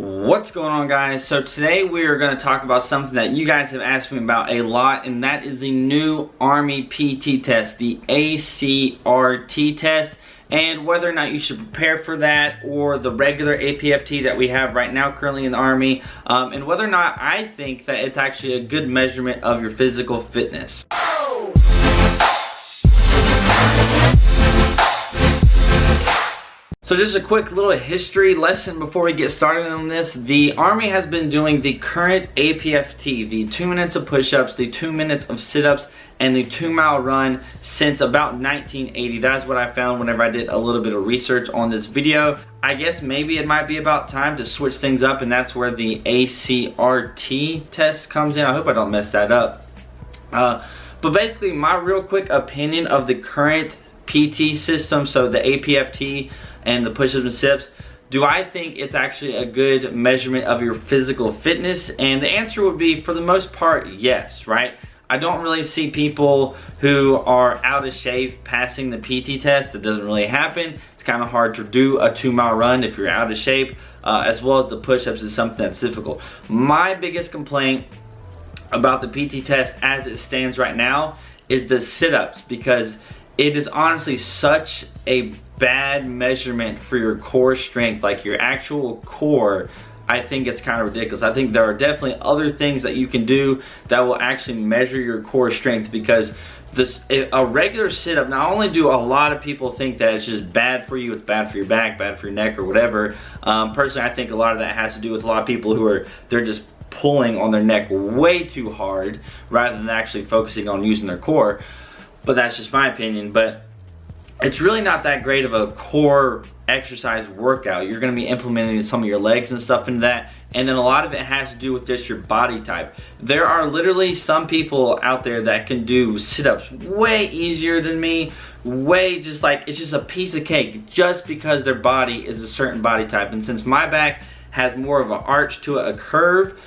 What's going on, guys? So today we are going to talk about something that you guys have asked me about a lot, and that is the new Army PT test, the ACRT test, and whether or not you should prepare for that or the regular APFT that we have right now currently in the Army, and whether or not I think that it's actually a good measurement of your physical fitness. So just a quick little history lesson before we get started on this. The Army has been doing the current APFT, the 2 minutes of push-ups, the 2 minutes of sit-ups, and the 2-mile run since about 1980. That's what I found whenever I did a little bit of research on this video. I guess maybe it might be about time to switch things up, and that's where the ACRT test comes in. I hope I don't mess that up. But basically, my real quick opinion of the current PT system, so the APFT and the push-ups and sit-ups, do I think it's actually a good measurement of your physical fitness? And the answer would be, for the most part, yes, right? I don't really see people who are out of shape passing the PT test. That doesn't really happen. It's kind of hard to do a 2-mile run if you're out of shape, as well as the push-ups is something that's difficult. My biggest complaint about the PT test as it stands right now is the sit-ups, because it is honestly such a bad measurement for your core strength, like your actual core. I think it's kind of ridiculous. I think there are definitely other things that you can do that will actually measure your core strength, because a regular sit-up, not only do a lot of people think that it's just bad for you, it's bad for your back, bad for your neck, or whatever. Personally, I think a lot of that has to do with a lot of people who they're just pulling on their neck way too hard rather than actually focusing on using their core. But that's just my opinion. But it's really not that great of a core exercise workout. You're going to be implementing some of your legs and stuff into that, and then a lot of it has to do with just your body type. There are literally some people out there that can do sit-ups way easier than me, way just like it's just a piece of cake, just because their body is a certain body type. And since my back has more of an arch to it, a curve,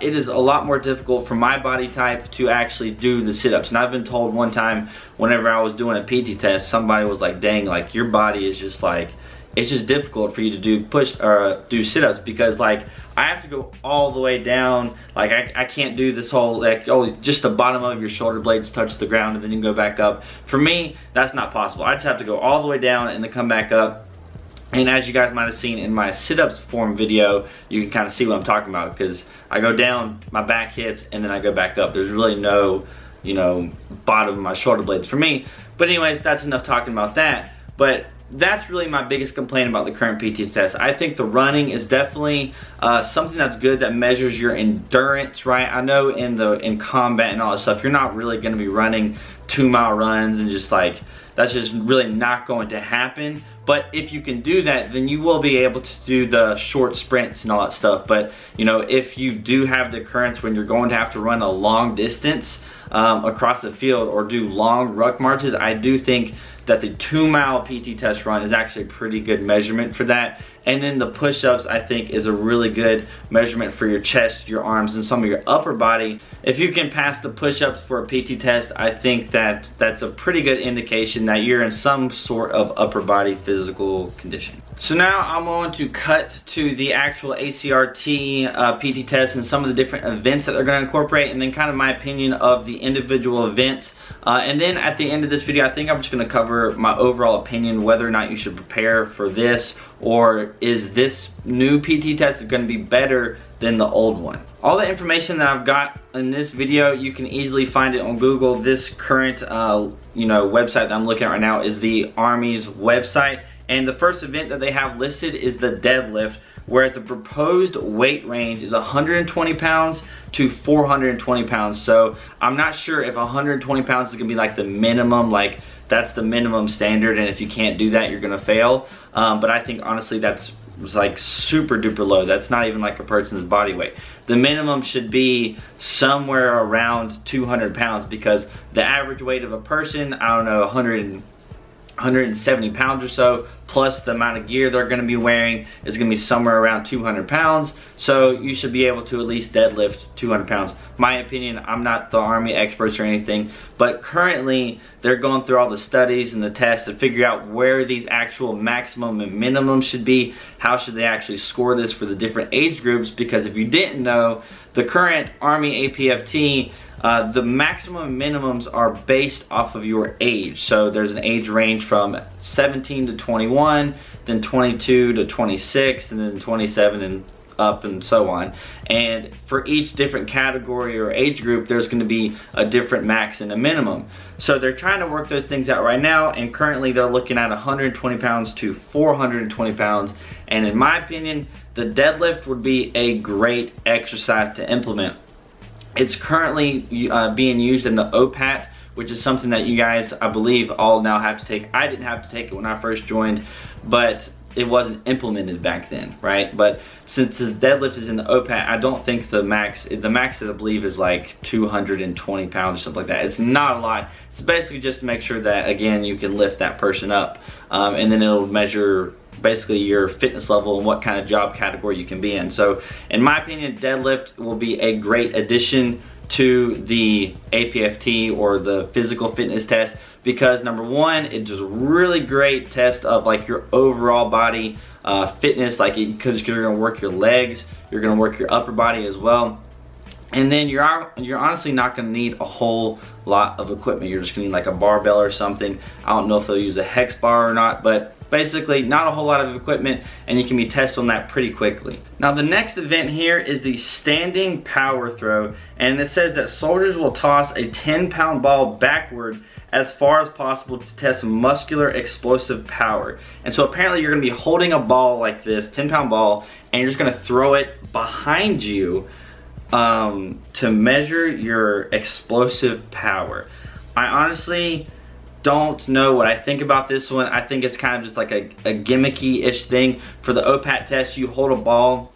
it is a lot more difficult for my body type to actually do the sit-ups. And I've been told one time whenever I was doing a PT test, somebody was like, dang, like your body is just like, it's just difficult for you to do sit-ups, because like I have to go all the way down. Like I can't do this whole like, oh, just the bottom of your shoulder blades touch the ground and then you can go back up. For me, that's not possible. I just have to go all the way down and then come back up. And as you guys might have seen in my sit-ups form video, you can kind of see what I'm talking about, because I go down, my back hits, and then I go back up. There's really no, bottom of my shoulder blades for me. But anyways, that's enough talking about that. But that's really my biggest complaint about the current PT test. I think the running is definitely something that's good, that measures your endurance, right? I know in combat and all that stuff, you're not really going to be running 2-mile runs and just like, that's just really not going to happen. But if you can do that, then you will be able to do the short sprints and all that stuff. But if you do have the occurrence when you're going to have to run a long distance across the field or do long ruck marches, I do think that the 2-mile PT test run is actually a pretty good measurement for that. And then the push-ups, I think, is a really good measurement for your chest, your arms, and some of your upper body. If you can pass the push-ups for a PT test, I think that that's a pretty good indication that you're in some sort of upper body physical condition. So now I'm going to cut to the actual ACRT PT test and some of the different events that they're going to incorporate, and then kind of my opinion of the individual events. And then at the end of this video, I think I'm just going to cover my overall opinion, whether or not you should prepare for this, or is this new PT test going to be better than the old one. All the information that I've got in this video, you can easily find it on Google. This current website that I'm looking at right now is the Army's website, and the first event that they have listed is the deadlift, where the proposed weight range is 120 pounds to 420 pounds. So I'm not sure if 120 pounds is gonna be like the minimum, like that's the minimum standard, and if you can't do that, you're gonna fail. But I think honestly that's like super duper low. That's not even like a person's body weight. The minimum should be somewhere around 200 pounds, because the average weight of a person, I don't know, 170 pounds or so. plus the amount of gear they're going to be wearing is going to be somewhere around 200 pounds. So you should be able to at least deadlift 200 pounds. My opinion, I'm not the Army experts or anything, but currently they're going through all the studies and the tests to figure out where these actual maximum and minimum should be. How should they actually score this for the different age groups? Because if you didn't know, the current Army APFT, the maximum and minimums are based off of your age. So there's an age range from 17 to 21, then 22 to 26, and then 27 and up and so on. And for each different category or age group, there's going to be a different max and a minimum. So they're trying to work those things out right now, and currently they're looking at 120 pounds to 420 pounds. And in my opinion, the deadlift would be a great exercise to implement. It's currently being used in the OPAT, which is something that you guys, I believe, all now have to take. I didn't have to take it when I first joined, but it wasn't implemented back then, right? But since the deadlift is in the OPAT, I don't think the max I believe is like 220 pounds or something like that. It's not a lot. It's basically just to make sure that, again, you can lift that person up. And then it'll measure basically your fitness level and what kind of job category you can be in. So in my opinion, deadlift will be a great addition to the APFT or the physical fitness test, because number one, it's just a really great test of like your overall body fitness, like because you're gonna work your legs, you're gonna work your upper body as well. And then you're honestly not gonna need a whole lot of equipment. You're just gonna need like a barbell or something. I don't know if they'll use a hex bar or not, but basically not a whole lot of equipment, and you can be tested on that pretty quickly. Now the next event here is the standing power throw, and it says that soldiers will toss a 10-pound ball backward as far as possible to test muscular explosive power. And so apparently you're gonna be holding a ball like this, 10-pound ball, and you're just gonna throw it behind you to measure your explosive power. I honestly don't know what I think about this one. I think it's kind of just like a gimmicky-ish thing. For the OPAT test, you hold a ball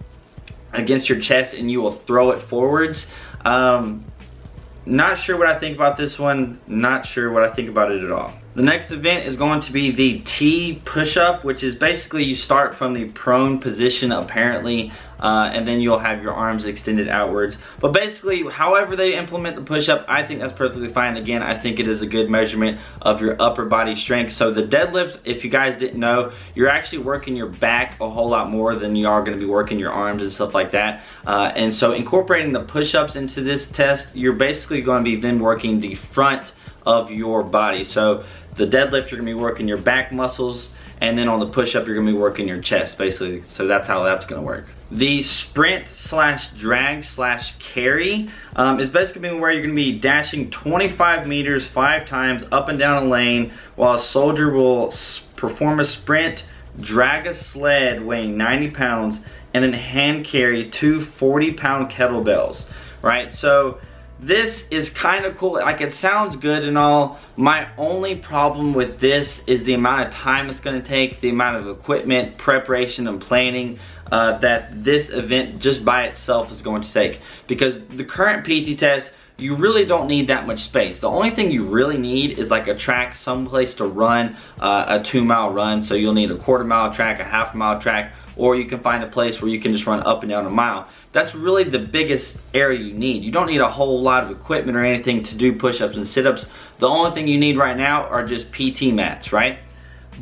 against your chest and you will throw it forwards. Not sure what I think about this one. Not sure what I think about it at all. The next event is going to be the T push-up, which is basically you start from the prone position apparently, and then you'll have your arms extended outwards. But basically, however they implement the push-up, I think that's perfectly fine. Again, I think it is a good measurement of your upper body strength. So the deadlift, if you guys didn't know, you're actually working your back a whole lot more than you are going to be working your arms and stuff like that. And so incorporating the push-ups into this test, you're basically going to be then working the front of your body. So the deadlift, you're gonna be working your back muscles, and then on the push-up, you're gonna be working your chest, basically. So that's how that's gonna work. The sprint slash drag slash carry is basically where you're gonna be dashing 25 meters 5 times up and down a lane, while a soldier will perform a sprint, drag a sled weighing 90 pounds, and then hand carry 2 40-pound kettlebells, right? So this is kind of cool. Like, it sounds good and all. My only problem with this is the amount of time it's going to take, the amount of equipment, preparation, and planning that this event just by itself is going to take. Because the current PT test, you really don't need that much space. The only thing you really need is like a track, someplace to run a 2-mile run. So you'll need a 1/4 mile track, a 1/2 mile track, or you can find a place where you can just run up and down a mile. That's really the biggest area you need. You don't need a whole lot of equipment or anything to do push-ups and sit-ups. The only thing you need right now are just PT mats, right?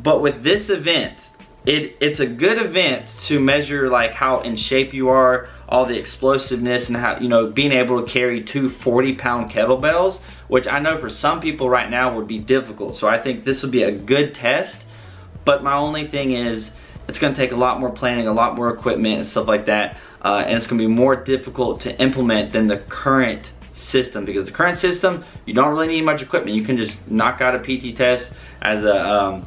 But with this event, it's a good event to measure like how in shape you are, all the explosiveness, and how, you know, being able to carry 2 40-pound kettlebells, which I know for some people right now would be difficult. So I think this would be a good test. But my only thing is, it's going to take a lot more planning, a lot more equipment and stuff like that, and it's going to be more difficult to implement than the current system, because the current system, you don't really need much equipment. You can just knock out a PT test as a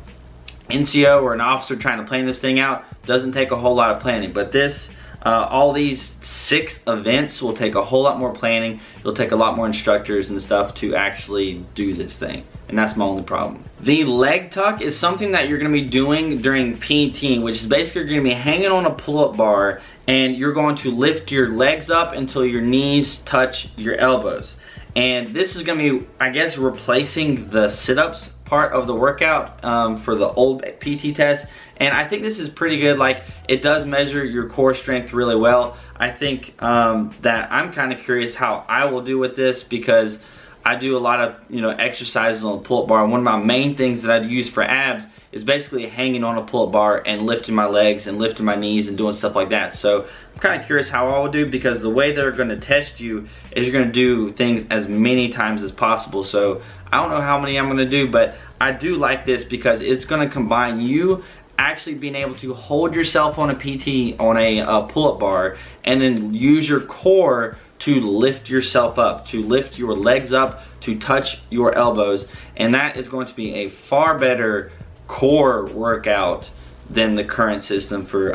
NCO or an officer trying to plan this thing out. Doesn't take a whole lot of planning. But this, all these 6 events will take a whole lot more planning. It'll take a lot more instructors and stuff to actually do this thing. And that's my only problem. The leg tuck is something that you're gonna be doing during PT, which is basically you're gonna be hanging on a pull-up bar, and you're going to lift your legs up until your knees touch your elbows. And this is gonna be, I guess, replacing the sit-ups part of the workout for the old PT test, and I think this is pretty good. Like, it does measure your core strength really well. I think that I'm kind of curious how I will do with this, because I do a lot of, you know, exercises on a pull-up bar. One of my main things that I use for abs is basically hanging on a pull-up bar and lifting my legs and lifting my knees and doing stuff like that. So I'm kind of curious how I will do, because the way they're going to test you is you're going to do things as many times as possible. So I don't know how many I'm going to do, but I do like this because it's going to combine you actually being able to hold yourself on a PT, on a pull-up bar, and then use your core to lift yourself up, to lift your legs up, to touch your elbows. And that is going to be a far better core workout than the current system for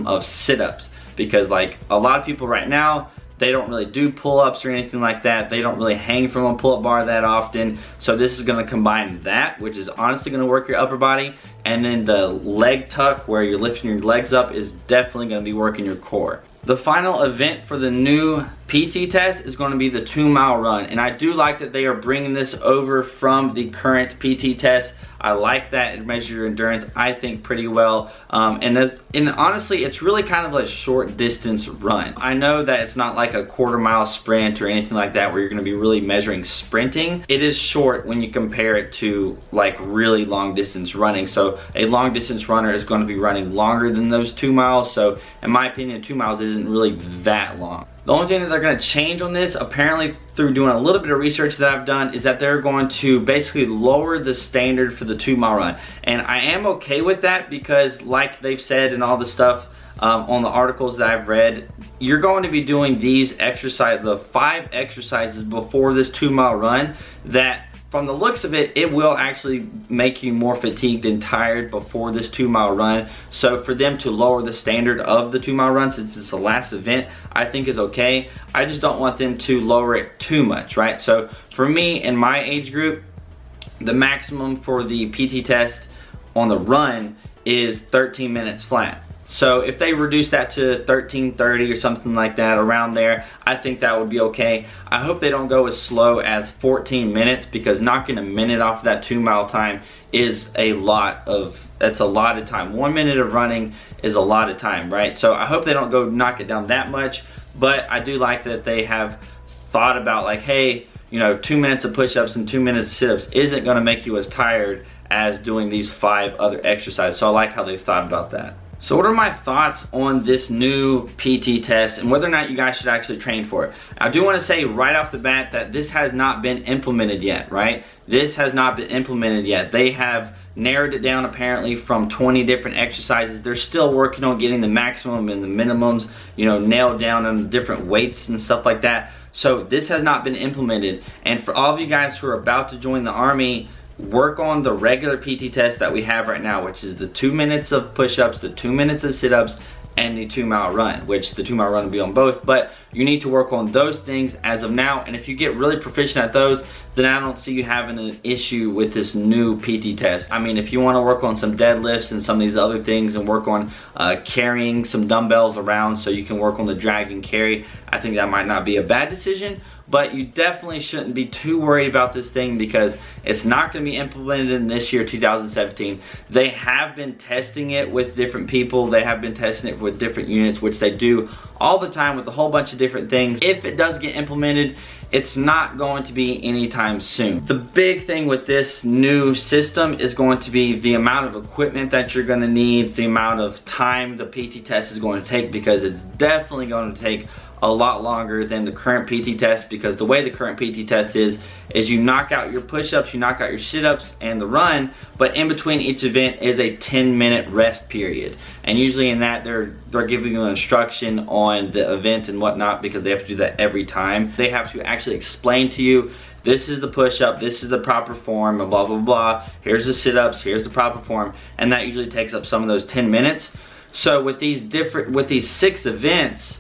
of sit-ups, because like a lot of people right now, they don't really do pull-ups or anything like that. They don't really hang from a pull-up bar that often. So this is gonna combine that, which is honestly gonna work your upper body, and then the leg tuck where you're lifting your legs up is definitely gonna be working your core. The final event for the new PT test is going to be the 2-mile run, and I do like that they are bringing this over from the current PT test. I like that it measures your endurance, I think, pretty well. And honestly, it's really kind of a short distance run. I know that it's not like a quarter-mile sprint or anything like that where you're going to be really measuring sprinting. It is short when you compare it to like really long distance running. So a long distance runner is going to be running longer than those 2 miles. So in my opinion, 2 miles isn't really that long. The only thing that they're going to change on this, apparently through doing a little bit of research that I've done, is that they're going to basically lower the standard for the 2-mile run. And I am okay with that, because like they've said in all the stuff on the articles that I've read, you're going to be doing these exercises, the 5 exercises before this 2-mile run, that from the looks of it, it will actually make you more fatigued and tired before this 2-mile run. So for them to lower the standard of the 2-mile run, since it's the last event, I think is okay. I just don't want them to lower it too much, right? So for me, in my age group, the maximum for the PT test on the run is 13 minutes flat. So if they reduce that to 13:30 or something like that, around there, I think that would be okay. I hope they don't go as slow as 14 minutes, because knocking a minute off that 2-mile time is that's a lot of time. 1 minute of running is a lot of time, right? So I hope they don't go knock it down that much, but I do like that they have thought about, like, hey, you know, 2 minutes of push-ups and 2 minutes of sit-ups isn't gonna make you as tired as doing these 5 other exercises. So I like how they've thought about that. So what are my thoughts on this new PT test and whether or not you guys should actually train for it? I do want to say right off the bat that this has not been implemented yet, right? This has not been implemented yet. They have narrowed it down apparently from 20 different exercises. They're still working on getting the maximum and the minimums, you know, nailed down on different weights and stuff like that. So this has not been implemented. And for all of you guys who are about to join the Army, work on the regular PT test that we have right now, which is the 2 minutes of push-ups, the 2 minutes of sit-ups, and the 2-mile run, which the 2-mile run will be on both. But you need to work on those things as of now, and if you get really proficient at those, then I don't see you having an issue with this new PT test. I mean, if you want to work on some deadlifts and some of these other things and work on carrying some dumbbells around so you can work on the drag and carry, I think that might not be a bad decision. But you definitely shouldn't be too worried about this thing, because it's not going to be implemented in this year, 2017. They have been testing it with different people. They have been testing it with different units, which they do all the time with a whole bunch of different things. If it does get implemented, it's not going to be anytime soon. The big thing with this new system is going to be the amount of equipment that you're going to need, the amount of time the PT test is going to take, because it's definitely going to take a lot longer than the current PT test, because the way the current PT test is you knock out your push-ups, you knock out your sit-ups and the run, but in between each event is a 10-minute rest period. And usually in that they're giving you an instruction on the event and whatnot, because they have to do that every time. They have to actually explain to you, this is the push-up, this is the proper form, and blah blah blah. Here's the sit-ups, here's the proper form, and that usually takes up some of those 10 minutes. So with these 6 events,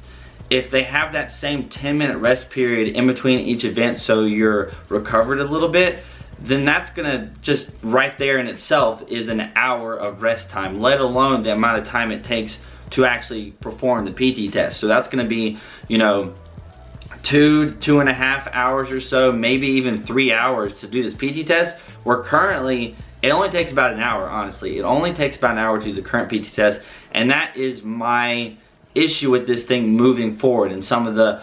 if they have that same 10-minute rest period in between each event, so you're recovered a little bit, then that's gonna just right there in itself is an hour of rest time, let alone the amount of time it takes to actually perform the PT test. So that's gonna be, you know, two and a half hours or so, maybe even 3 hours to do this PT test. Where currently, it only takes about an hour, honestly. It only takes about an hour to do the current PT test, and that is my issue with this thing moving forward. And some of the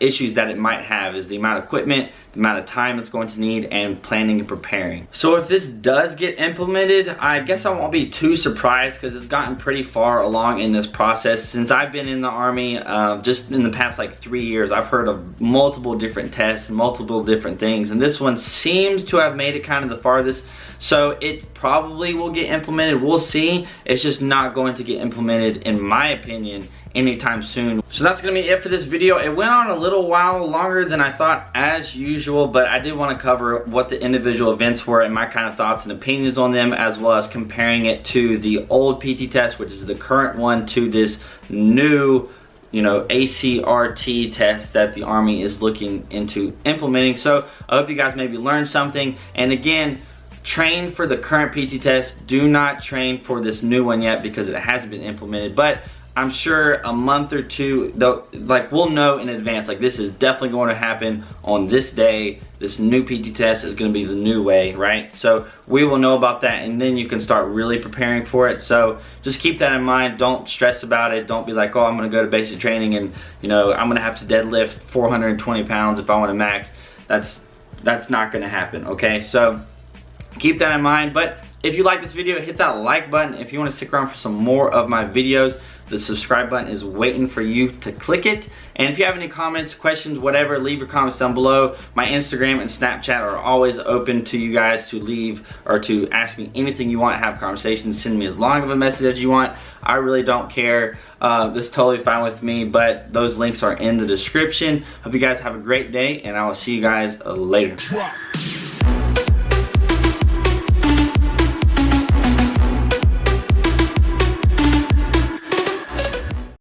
issues that it might have is the amount of equipment, the amount of time it's going to need, and planning and preparing. So if this does get implemented, I guess I won't be too surprised, because it's gotten pretty far along in this process. Since I've been in the Army, just in the past like 3 years, I've heard of multiple different tests, multiple different things, and this one seems to have made it kind of the farthest. So it probably will get implemented. We'll see. It's just not going to get implemented, in my opinion, anytime soon. So that's gonna be it for this video. It went on a little while longer than I thought, as usual, but I did want to cover what the individual events were and my kind of thoughts and opinions on them, as well as comparing it to the old PT test, which is the current one, to this new, you know, ACRT test that the Army is looking into implementing. So I hope you guys maybe learned something. And again, train for the current PT test. Do not train for this new one yet, because it hasn't been implemented. But I'm sure a month or two, though, like, we'll know in advance, like, this is definitely going to happen on this day. This new PT test is going to be the new way, right? So we will know about that, and then you can start really preparing for it. So just keep that in mind. Don't stress about it. Don't be like, oh, I'm going to go to basic training and, you know, I'm going to have to deadlift 420 pounds if I want to max. That's not going to happen, okay? So keep that in mind. But if you like this video, hit that like button. If you want to stick around for some more of my videos, the subscribe button is waiting for you to click it. And if you have any comments, questions, whatever, leave your comments down below. My Instagram and Snapchat are always open to you guys to leave or to ask me anything you want, have conversations, send me as long of a message as you want. I really don't care. This is totally fine with me, but those links are in the description. Hope you guys have a great day, and I will see you guys later.